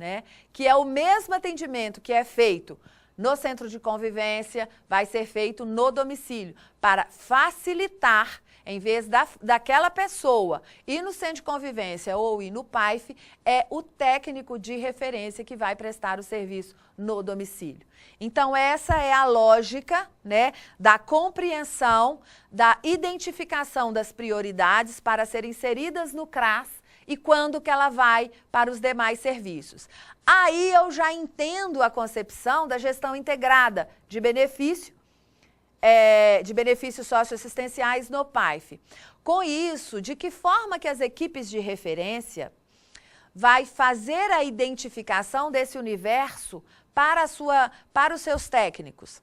né? Que é o mesmo atendimento que é feito no centro de convivência, vai ser feito no domicílio, para facilitar, em vez daquela pessoa ir no centro de convivência ou ir no PAIF, é o técnico de referência que vai prestar o serviço no domicílio. Então, essa é a lógica, né, da compreensão, da identificação das prioridades para serem inseridas no CRAS e quando que ela vai para os demais serviços. Aí eu já entendo a concepção da gestão integrada de benefícios socioassistenciais no PAIF. Com isso, de que forma que as equipes de referência vai fazer a identificação desse universo para os seus técnicos?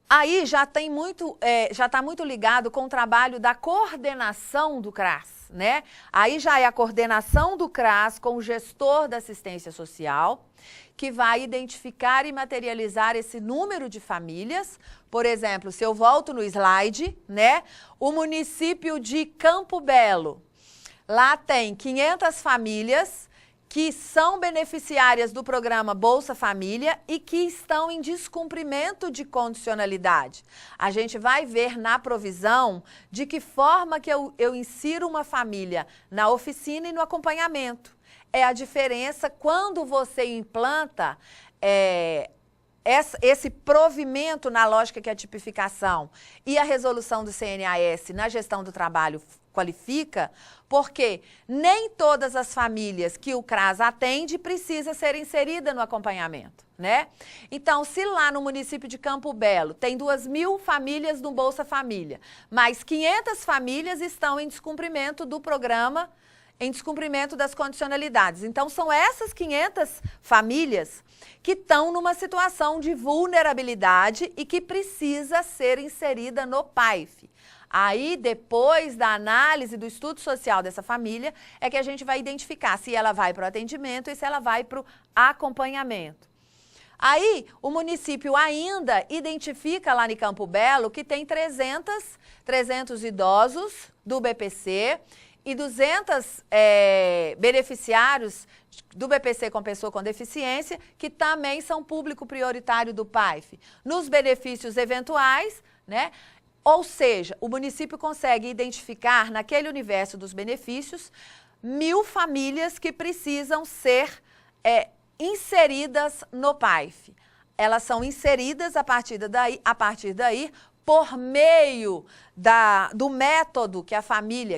Aí já está muito ligado com o trabalho da coordenação do CRAS, né? Aí já é a coordenação do CRAS com o gestor da assistência social, que vai identificar e materializar esse número de famílias. Por exemplo, se eu volto no slide, né? O município de Campo Belo, lá tem 500 famílias que são beneficiárias do programa Bolsa Família e que estão em descumprimento de condicionalidade. A gente vai ver na provisão de que forma que eu insiro uma família na oficina e no acompanhamento. É a diferença quando você implanta esse provimento na lógica que é a tipificação e a resolução do CNAS na gestão do trabalho qualifica, porque nem todas as famílias que o CRAS atende precisa ser inserida no acompanhamento, né? Então, se lá no município de Campo Belo tem 2.000 famílias no Bolsa Família, mas 500 famílias estão em descumprimento do programa, em descumprimento das condicionalidades. Então, são essas 500 famílias que estão numa situação de vulnerabilidade e que precisa ser inserida no PAIF. Aí, depois da análise do estudo social dessa família, é que a gente vai identificar se ela vai para o atendimento e se ela vai para o acompanhamento. Aí, o município ainda identifica lá em Campo Belo que tem 300 idosos do BPC e 200 beneficiários do BPC com pessoa com deficiência, que também são público prioritário do PAIF. Nos benefícios eventuais, né? Ou seja, o município consegue identificar naquele universo dos benefícios 1.000 famílias que precisam ser inseridas no PAIF. Elas são inseridas a partir daí por meio do método que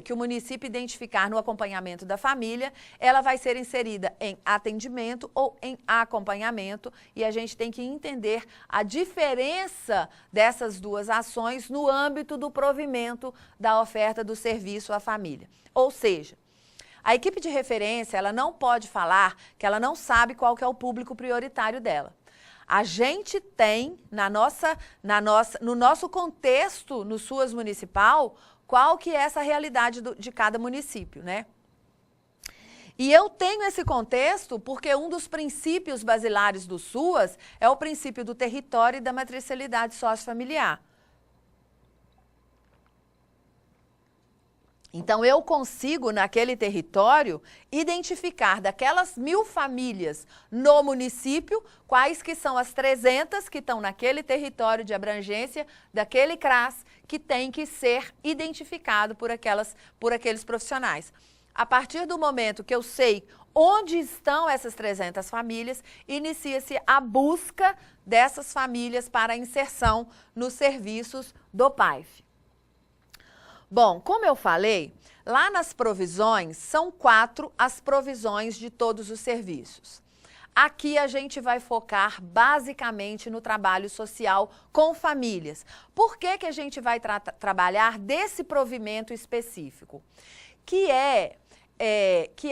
que o município identificar no acompanhamento da família, ela vai ser inserida em atendimento ou em acompanhamento, e a gente tem que entender a diferença dessas duas ações no âmbito do provimento da oferta do serviço à família. Ou seja, a equipe de referência, ela não pode falar que ela não sabe qual que é o público prioritário dela. A gente tem, no nosso contexto, no SUAS municipal, qual que é essa realidade de cada município, né? E eu tenho esse contexto porque um dos princípios basilares do SUAS é o princípio do território e da matricialidade sociofamiliar. Então, eu consigo, naquele território, identificar daquelas 1.000 famílias no município, quais que são as 300 que estão naquele território de abrangência daquele CRAS, que tem que ser identificado por aqueles profissionais. A partir do momento que eu sei onde estão essas 300 famílias, inicia-se a busca dessas famílias para a inserção nos serviços do PAIF. Bom, como eu falei, lá nas provisões, são 4 as provisões de todos os serviços. Aqui a gente vai focar basicamente no trabalho social com famílias. Por que a gente vai trabalhar desse provimento específico? Que é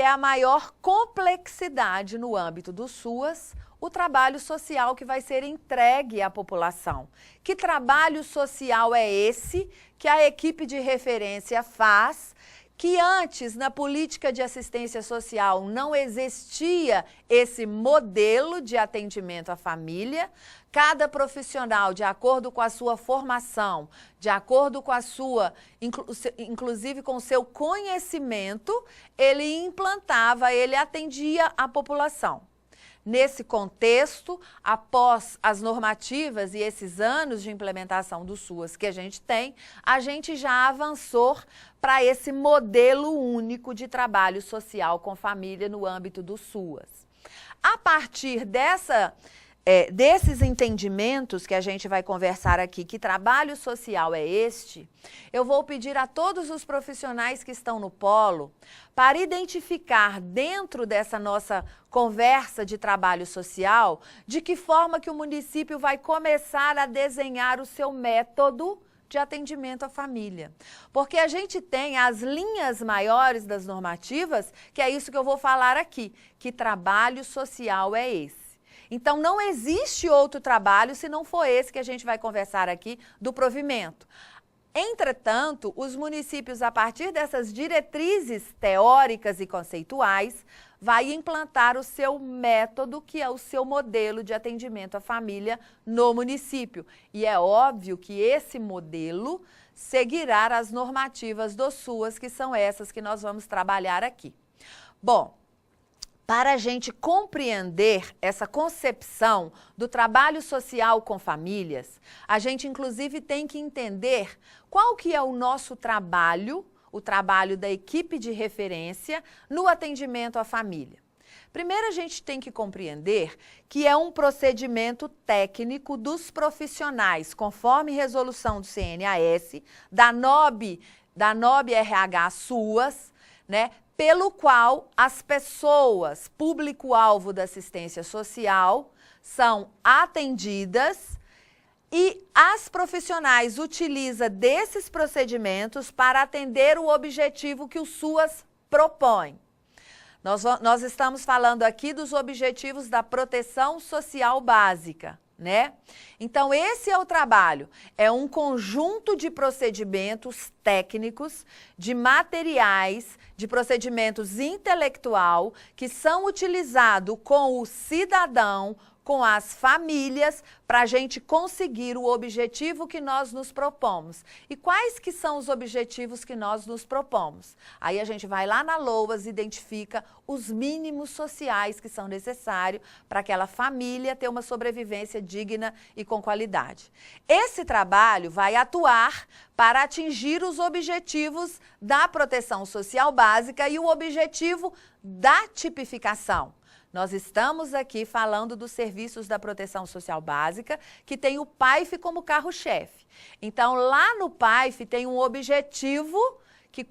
a maior complexidade no âmbito do SUAS, o trabalho social que vai ser entregue à população. Que trabalho social é esse que a equipe de referência faz, que antes, na política de assistência social, não existia esse modelo de atendimento à família. Cada profissional, de acordo com a sua formação, de acordo com a sua, inclusive com o seu conhecimento, ele implantava, ele atendia a população. Nesse contexto, após as normativas e esses anos de implementação do SUAS que a gente já avançou para esse modelo único de trabalho social com família no âmbito do SUAS. A partir desses entendimentos que a gente vai conversar aqui, que trabalho social é este, eu vou pedir a todos os profissionais que estão no polo para identificar dentro dessa nossa conversa de trabalho social, de que forma que o município vai começar a desenhar o seu método de atendimento à família. Porque a gente tem as linhas maiores das normativas, que é isso que eu vou falar aqui, que trabalho social é esse. Então, não existe outro trabalho se não for esse que a gente vai conversar aqui do provimento. Entretanto, os municípios, a partir dessas diretrizes teóricas e conceituais, vai implantar o seu método, que é o seu modelo de atendimento à família no município. E é óbvio que esse modelo seguirá as normativas do SUAS, que são essas que nós vamos trabalhar aqui. Bom, para a gente compreender essa concepção do trabalho social com famílias, a gente inclusive tem que entender qual que é o nosso trabalho, o trabalho da equipe de referência no atendimento à família. Primeiro, a gente tem que compreender que é um procedimento técnico dos profissionais, conforme resolução do CNAS, da NOB RH SUAS, né? Pelo qual as pessoas, público-alvo da assistência social, são atendidas e as profissionais utilizam desses procedimentos para atender o objetivo que o SUAS propõe. Nós estamos falando aqui dos objetivos da proteção social básica, né? Então, esse é o trabalho, é um conjunto de procedimentos técnicos, de materiais, de procedimentos intelectual que são utilizados com o cidadão, com as famílias, para a gente conseguir o objetivo que nós nos propomos. E quais que são os objetivos que nós nos propomos? Aí a gente vai lá na LOAS e identifica os mínimos sociais que são necessários para aquela família ter uma sobrevivência digna e com qualidade. Esse trabalho vai atuar para atingir os objetivos da proteção social básica e o objetivo da tipificação. Nós estamos aqui falando dos serviços da proteção social básica, que tem o PAIF como carro-chefe. Então, lá no PAIF tem um objetivo,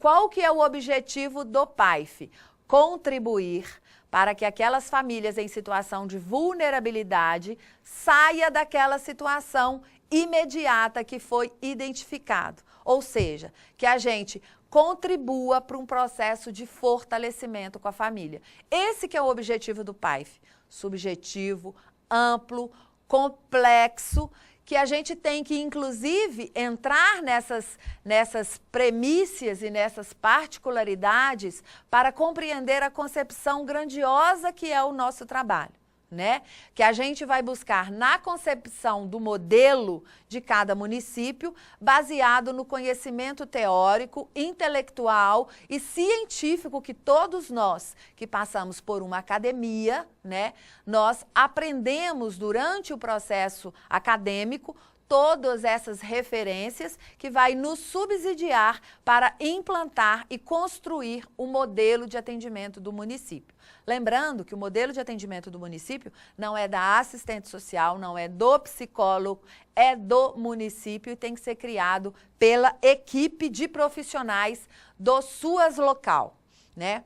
qual que é o objetivo do PAIF? Contribuir para que aquelas famílias em situação de vulnerabilidade saia daquela situação imediata que foi identificado. Ou seja, que a gente contribua para um processo de fortalecimento com a família. Esse que é o objetivo do PAIF, subjetivo, amplo, complexo, que a gente tem que, inclusive, entrar nessas premissas e nessas particularidades para compreender a concepção grandiosa que é o nosso trabalho, né? Que a gente vai buscar na concepção do modelo de cada município, baseado no conhecimento teórico, intelectual e científico que todos nós que passamos por uma academia, né, nós aprendemos durante o processo acadêmico todas essas referências que vai nos subsidiar para implantar e construir o modelo de atendimento do município. Lembrando que o modelo de atendimento do município não é da assistente social, não é do psicólogo, é do município e tem que ser criado pela equipe de profissionais do SUAS local, né?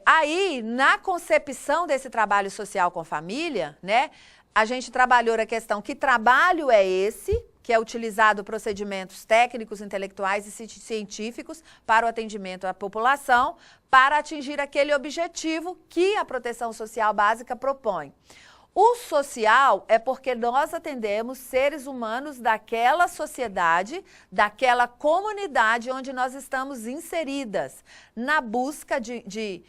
Aí, na concepção desse trabalho social com família, né, a gente trabalhou a questão que trabalho é esse, que é utilizado procedimentos técnicos, intelectuais e científicos para o atendimento à população, para atingir aquele objetivo que a proteção social básica propõe. O social é porque nós atendemos seres humanos daquela sociedade, daquela comunidade onde nós estamos inseridas, na busca de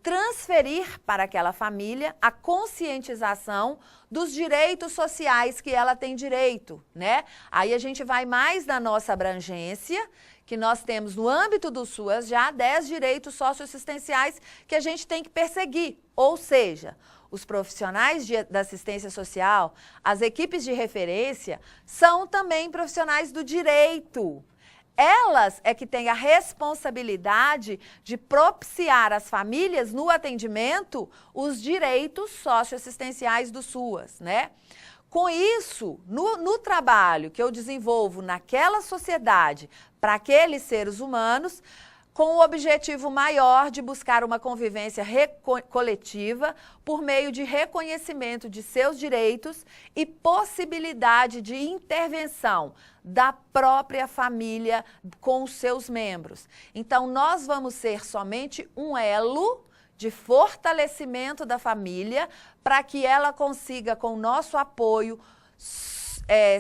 transferir para aquela família a conscientização dos direitos sociais que ela tem direito, né? Aí a gente vai mais na nossa abrangência, que nós temos no âmbito do SUAS já 10 direitos socioassistenciais que a gente tem que perseguir, ou seja, os profissionais da assistência social, as equipes de referência, são também profissionais do direito. Elas é que têm a responsabilidade de propiciar às famílias, no atendimento, os direitos socioassistenciais do SUAS, né? Com isso, no trabalho que eu desenvolvo naquela sociedade, para aqueles seres humanos, com o objetivo maior de buscar uma convivência coletiva por meio de reconhecimento de seus direitos e possibilidade de intervenção da própria família com os seus membros. Então, nós vamos ser somente um elo de fortalecimento da família para que ela consiga, com o nosso apoio,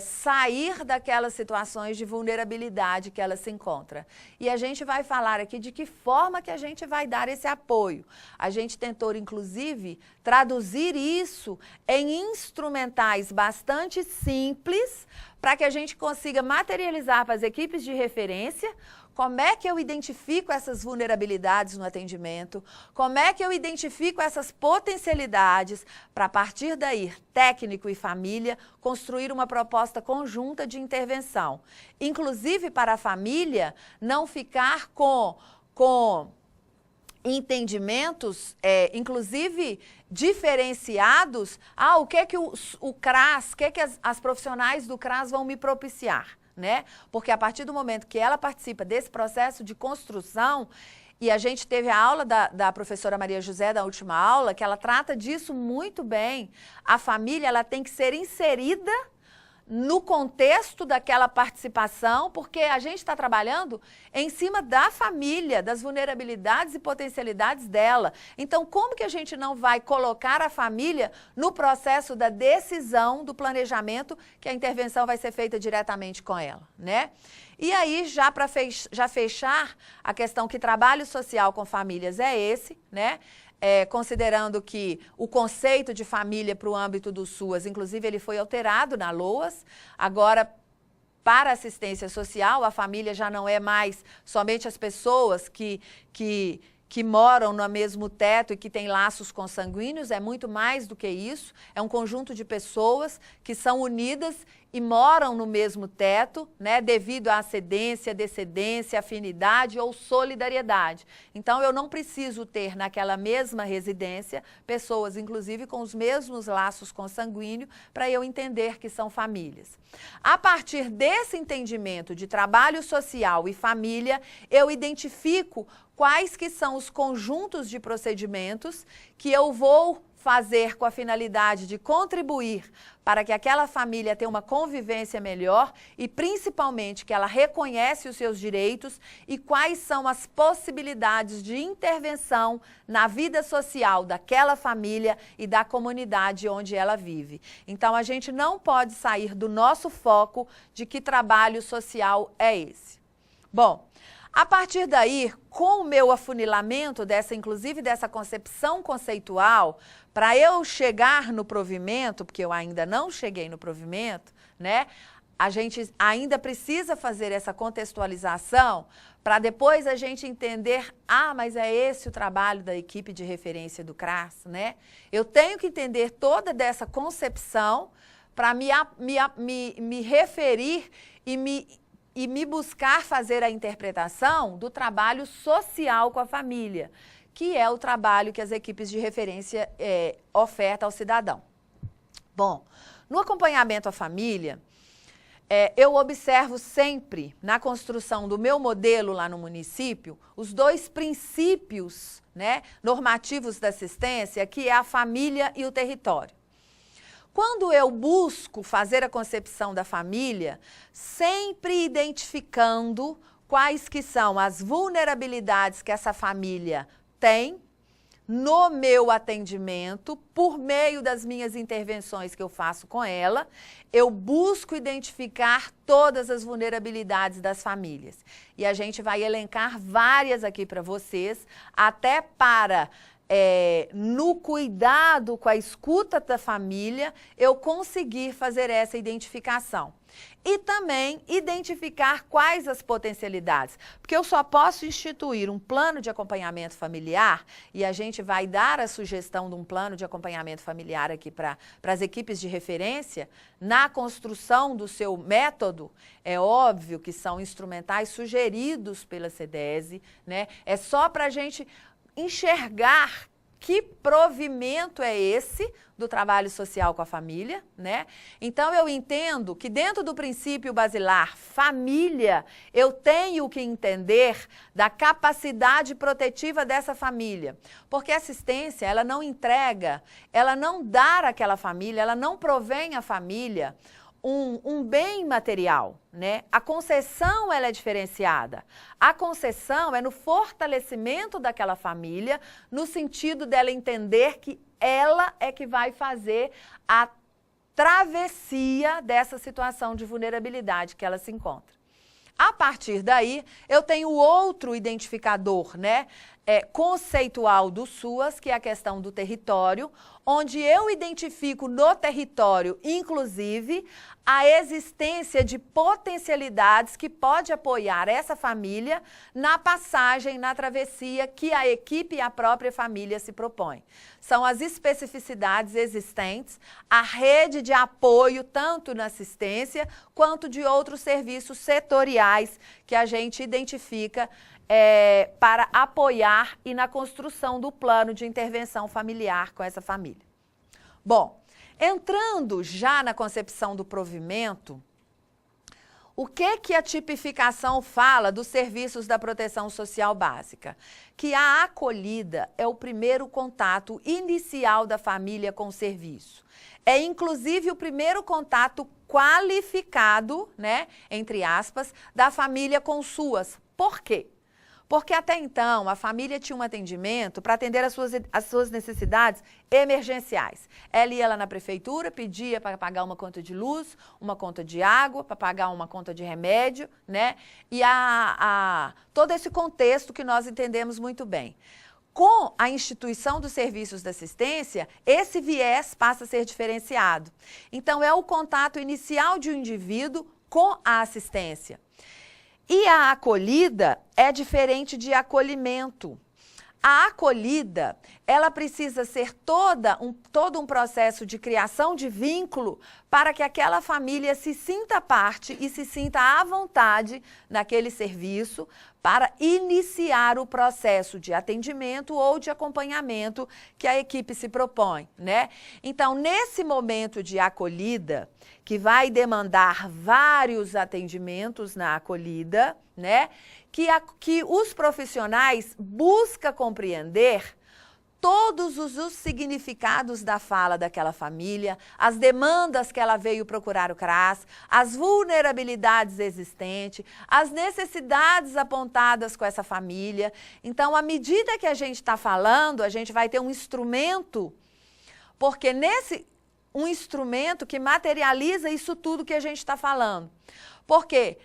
sair daquelas situações de vulnerabilidade que ela se encontra. E a gente vai falar aqui de que forma que a gente vai dar esse apoio. A gente tentou, inclusive, traduzir isso em instrumentais bastante simples para que a gente consiga materializar para as equipes de referência como é que eu identifico essas vulnerabilidades no atendimento, como é que eu identifico essas potencialidades para, a partir daí, técnico e família, construir uma proposta conjunta de intervenção. Inclusive para a família não ficar com entendimentos, inclusive diferenciados, o que é que o CRAS, o que é que as profissionais do CRAS vão me propiciar. Né? Porque a partir do momento que ela participa desse processo de construção, e a gente teve a aula da professora Maria José, da última aula, que ela trata disso muito bem, a família ela tem que ser inserida no contexto daquela participação, porque a gente está trabalhando em cima da família, das vulnerabilidades e potencialidades dela. Então, como que a gente não vai colocar a família no processo da decisão, do planejamento, que a intervenção vai ser feita diretamente com ela, né? E aí, já para fechar a questão que trabalho social com famílias é esse, né? Considerando que o conceito de família para o âmbito do SUAS, inclusive ele foi alterado na LOAS, agora para assistência social a família já não é mais somente as pessoas que moram no mesmo teto e que têm laços consanguíneos, é muito mais do que isso, é um conjunto de pessoas que são unidas e moram no mesmo teto, né, devido à ascendência, descendência, afinidade ou solidariedade. Então, eu não preciso ter naquela mesma residência pessoas, inclusive, com os mesmos laços consanguíneos, para eu entender que são famílias. A partir desse entendimento de trabalho social e família, eu identifico quais que são os conjuntos de procedimentos que eu vou fazer com a finalidade de contribuir para que aquela família tenha uma convivência melhor e, principalmente, que ela reconhece os seus direitos e quais são as possibilidades de intervenção na vida social daquela família e da comunidade onde ela vive. Então, a gente não pode sair do nosso foco de que trabalho social é esse. Bom, a partir daí, com o meu afunilamento inclusive dessa concepção conceitual, para eu chegar no provimento, porque eu ainda não cheguei no provimento, né? A gente ainda precisa fazer essa contextualização para depois a gente entender, mas é esse o trabalho da equipe de referência do CRAS, né? Eu tenho que entender toda dessa concepção para me referir e me buscar fazer a interpretação do trabalho social com a família, que é o trabalho que as equipes de referência ofertam ao cidadão. Bom, no acompanhamento à família, eu observo sempre, na construção do meu modelo lá no município, os dois princípios, né, normativos da assistência, que é a família e o território. Quando eu busco fazer a concepção da família, sempre identificando quais que são as vulnerabilidades que essa família tem, no meu atendimento, por meio das minhas intervenções que eu faço com ela, eu busco identificar todas as vulnerabilidades das famílias. E a gente vai elencar várias aqui para vocês, até para, no cuidado com a escuta da família, eu conseguir fazer essa identificação. E também identificar quais as potencialidades, porque eu só posso instituir um plano de acompanhamento familiar, e a gente vai dar a sugestão de um plano de acompanhamento familiar aqui para as equipes de referência, na construção do seu método. É óbvio que são instrumentais sugeridos pela CDESE, né? É só para a gente enxergar que provimento é esse do trabalho social com a família, né? Então, eu entendo que dentro do princípio basilar família, eu tenho que entender da capacidade protetiva dessa família. Porque a assistência, ela não entrega, ela não dá àquela família, ela não provém à família um bem material, né? A concessão, ela é diferenciada. A concessão é no fortalecimento daquela família, no sentido dela entender que ela é que vai fazer a travessia dessa situação de vulnerabilidade que ela se encontra. A partir daí, eu tenho outro identificador, né, conceitual do SUAS, que é a questão do território, onde eu identifico no território, inclusive, a existência de potencialidades que pode apoiar essa família na passagem, na travessia que a equipe e a própria família se propõem. São as especificidades existentes, a rede de apoio, tanto na assistência, quanto de outros serviços setoriais que a gente identifica para apoiar e na construção do plano de intervenção familiar com essa família. Bom, entrando já na concepção do provimento, o que a tipificação fala dos serviços da proteção social básica? Que a acolhida é o primeiro contato inicial da família com o serviço. É inclusive o primeiro contato qualificado, né, entre aspas, da família com SUAS. Por quê? Porque até então a família tinha um atendimento para atender as suas necessidades emergenciais. Ela ia lá na prefeitura, pedia para pagar uma conta de luz, uma conta de água, para pagar uma conta de remédio, né? E todo esse contexto que nós entendemos muito bem. Com a instituição dos serviços de assistência, esse viés passa a ser diferenciado. Então, é o contato inicial de um indivíduo com a assistência. E a acolhida é diferente de acolhimento. A acolhida, ela precisa ser todo um processo de criação de vínculo para que aquela família se sinta parte e se sinta à vontade naquele serviço para iniciar o processo de atendimento ou de acompanhamento que a equipe se propõe, né? Então, nesse momento de acolhida, que vai demandar vários atendimentos na acolhida, né? Que os profissionais buscam compreender todos os significados da fala daquela família, as demandas que ela veio procurar o CRAS, as vulnerabilidades existentes, as necessidades apontadas com essa família. Então, à medida que a gente está falando, a gente vai ter um instrumento, porque um instrumento que materializa isso tudo que a gente está falando. Porque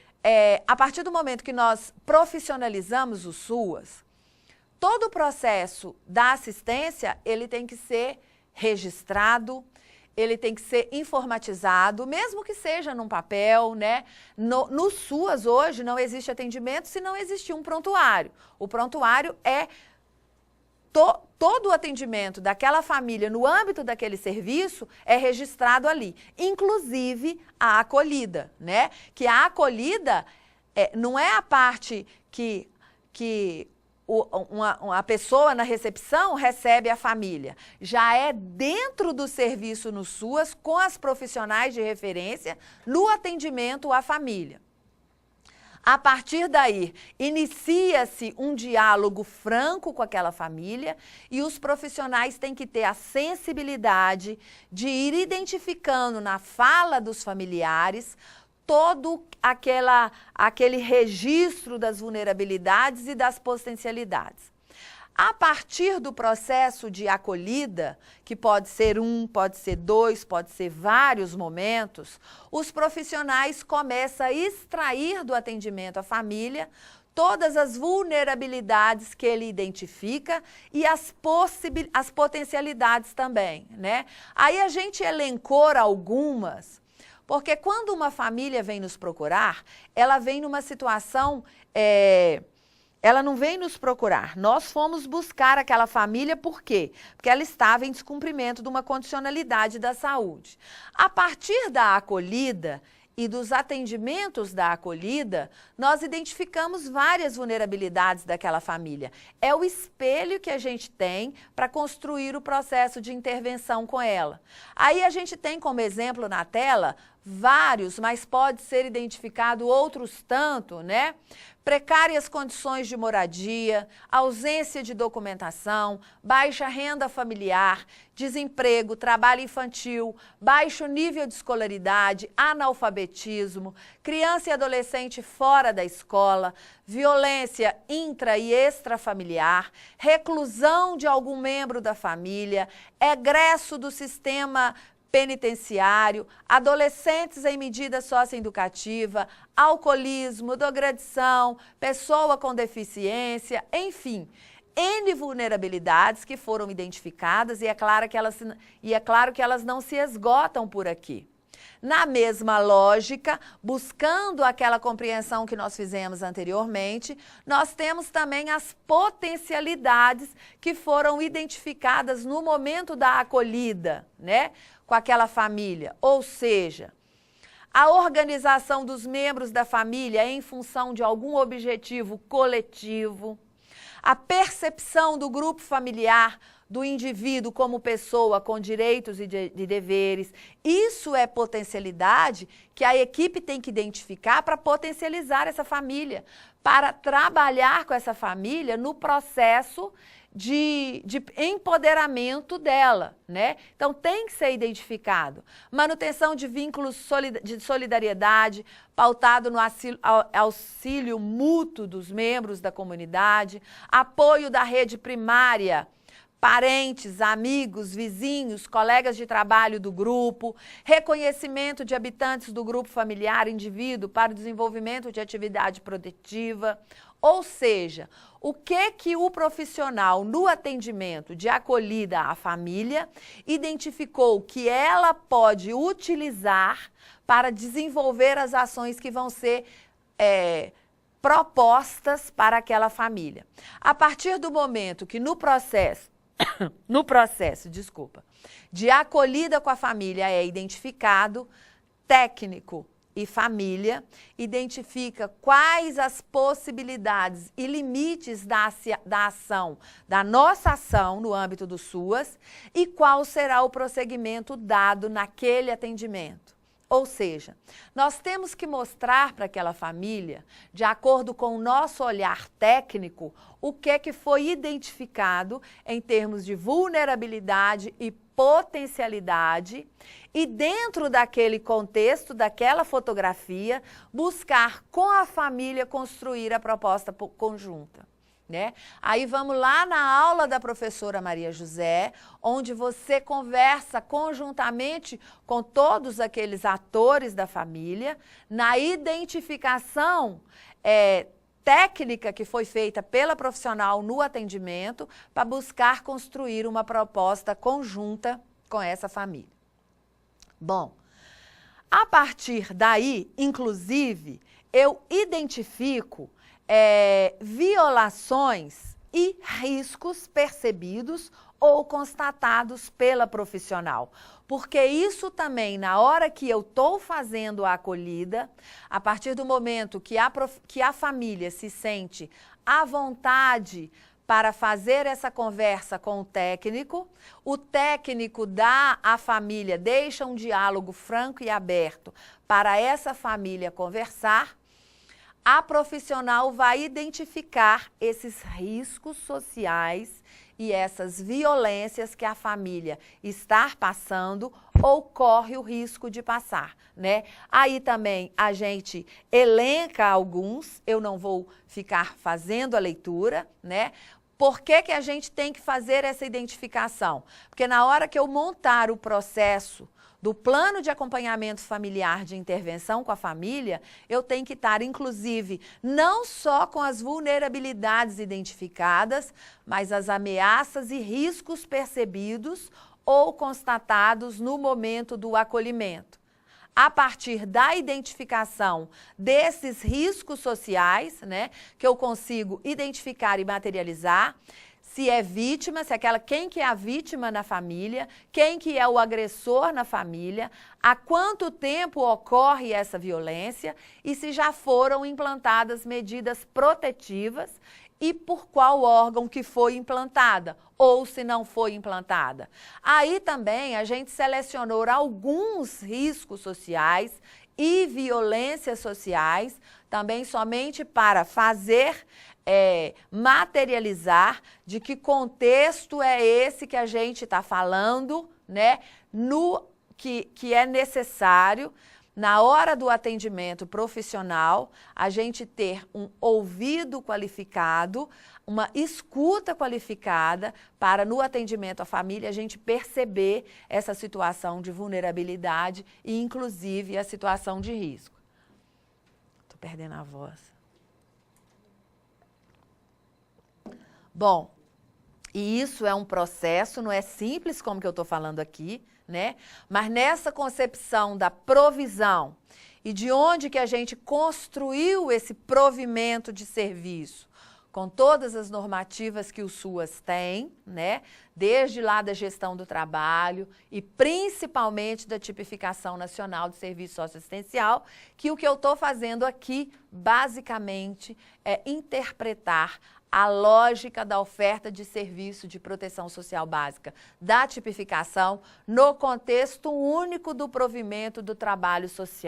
a partir do momento que nós profissionalizamos o SUAS, todo o processo da assistência, ele tem que ser registrado, ele tem que ser informatizado, mesmo que seja num papel, né? No SUAS hoje não existe atendimento se não existir um prontuário. O prontuário é todo o atendimento daquela família no âmbito daquele serviço é registrado ali, inclusive a acolhida, né? Que a acolhida não é a parte que a pessoa na recepção recebe a família. Já é dentro do serviço no SUAS, com as profissionais de referência, no atendimento à família. A partir daí, inicia-se um diálogo franco com aquela família e os profissionais têm que ter a sensibilidade de ir identificando na fala dos familiares todo aquele registro das vulnerabilidades e das potencialidades. A partir do processo de acolhida, que pode ser um, pode ser dois, pode ser vários momentos, os profissionais começam a extrair do atendimento à família todas as vulnerabilidades que ele identifica e as potencialidades também, né? Aí a gente elencou algumas, porque quando uma família vem nos procurar, ela vem numa situação, ela não vem nos procurar, nós fomos buscar aquela família, por quê? Porque ela estava em descumprimento de uma condicionalidade da saúde. A partir da acolhida e dos atendimentos da acolhida, nós identificamos várias vulnerabilidades daquela família. É o espelho que a gente tem para construir o processo de intervenção com ela. Aí a gente tem como exemplo na tela vários, mas pode ser identificado outros tanto, né? Precárias condições de moradia, ausência de documentação, baixa renda familiar, desemprego, trabalho infantil, baixo nível de escolaridade, analfabetismo, criança e adolescente fora da escola, violência intra e extrafamiliar, reclusão de algum membro da família, egresso do sistema penitenciário, adolescentes em medida socioeducativa, alcoolismo, drogadição, pessoa com deficiência, enfim, N vulnerabilidades que foram identificadas e é claro que elas não se esgotam por aqui. Na mesma lógica, buscando aquela compreensão que nós fizemos anteriormente, nós temos também as potencialidades que foram identificadas no momento da acolhida, né, com aquela família. Ou seja, a organização dos membros da família em função de algum objetivo coletivo, a percepção do grupo familiar, do indivíduo como pessoa com direitos e de deveres. Isso é potencialidade que a equipe tem que identificar para potencializar essa família, para trabalhar com essa família no processo de empoderamento dela, né? Então tem que ser identificado. Manutenção de vínculos de solidariedade, pautado no auxílio mútuo dos membros da comunidade, apoio da rede primária, parentes, amigos, vizinhos, colegas de trabalho do grupo, reconhecimento de habitantes do grupo familiar, indivíduo, para o desenvolvimento de atividade protetiva. Ou seja, o que o profissional no atendimento de acolhida à família identificou que ela pode utilizar para desenvolver as ações que vão ser propostas para aquela família. A partir do momento que no processo, de acolhida com a família é identificado, técnico e família identifica quais as possibilidades e limites da ação, da nossa ação no âmbito do SUAS e qual será o prosseguimento dado naquele atendimento. Ou seja, nós temos que mostrar para aquela família, de acordo com o nosso olhar técnico, o que foi identificado em termos de vulnerabilidade e potencialidade e dentro daquele contexto, daquela fotografia, buscar com a família construir a proposta conjunta. Né? Aí vamos lá na aula da professora Maria José, onde você conversa conjuntamente com todos aqueles atores da família, na identificação técnica que foi feita pela profissional no atendimento, para buscar construir uma proposta conjunta com essa família. Bom, a partir daí, inclusive, eu identifico violações e riscos percebidos ou constatados pela profissional. Porque isso também, na hora que eu estou fazendo a acolhida, a partir do momento que a família se sente à vontade para fazer essa conversa com o técnico dá à família, deixa um diálogo franco e aberto para essa família conversar, a profissional vai identificar esses riscos sociais e essas violências que a família está passando ou corre o risco de passar, né? Aí também a gente elenca alguns, eu não vou ficar fazendo a leitura, né? Por que a gente tem que fazer essa identificação? Porque na hora que eu montar o processo do plano de acompanhamento familiar de intervenção com a família, eu tenho que estar, inclusive, não só com as vulnerabilidades identificadas, mas as ameaças e riscos percebidos ou constatados no momento do acolhimento. A partir da identificação desses riscos sociais, né, que eu consigo identificar e materializar, se é vítima, quem que é a vítima na família, quem que é o agressor na família, há quanto tempo ocorre essa violência e se já foram implantadas medidas protetivas e por qual órgão que foi implantada ou se não foi implantada. Aí também a gente selecionou alguns riscos sociais e violências sociais, também somente para fazer materializar de que contexto é esse que a gente está falando, né? Que é necessário, na hora do atendimento profissional, a gente ter um ouvido qualificado, uma escuta qualificada para, no atendimento à família, a gente perceber essa situação de vulnerabilidade e, inclusive, a situação de risco. Estou perdendo a voz. Bom, e isso é um processo, não é simples como que eu estou falando aqui, né? Mas nessa concepção da provisão e de onde que a gente construiu esse provimento de serviço, com todas as normativas que o SUAS tem, né? Desde lá da gestão do trabalho e principalmente da tipificação nacional de serviço socioassistencial, que o que eu estou fazendo aqui, basicamente, é interpretar a lógica da oferta de serviço de proteção social básica da tipificação no contexto único do provimento do trabalho social.